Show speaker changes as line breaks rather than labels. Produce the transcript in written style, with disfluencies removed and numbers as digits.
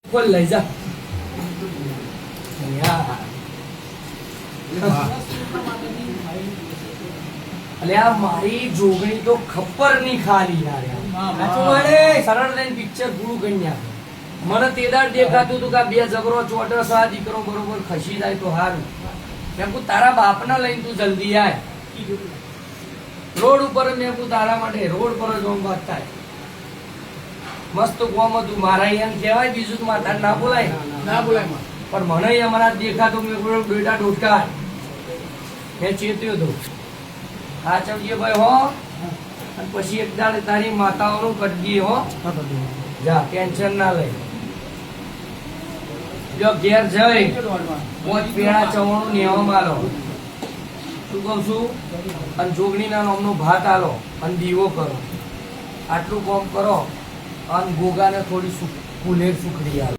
બોલ લઈ જા અલે આ મારી જોગણી તો ખપ્પર ની ખાલી યાર સરળ લઈને પિક્ચર પૂરું કરી નાખે મને તેદાર દેખાતું હતું કે બે જબરો ચોટસ આ દીકરો બરોબર ખસી જાય તો સારું મેં કહું તારા બાપના લઈને તું જલ્દી આય રોડ ઉપર મેં કહું તારા માટે રોડ પર જ વાત થાય મસ્ત કોમ હતું મારા એમ કહેવાય બીજું માથા ના બોલાય પણ મને અમારા દેખાતું મેં બેટા ડોટકા મેં ચેત્યો હતો હા ચમજે ભાઈ હો અને પછી એક દાડે તારી માતાઓનું કરી દઈએ હો જા ટેન્શન ના લઈ જો ઘેર જઈ મોજ પેડા ચવાણું નેવા માલો શું કહું છું અને જોગણીના નામનો ભાત આલો અને દીવો કરો આટલું કામ કરો અને ગોગાને થોડી કુલેર સુખડી આલો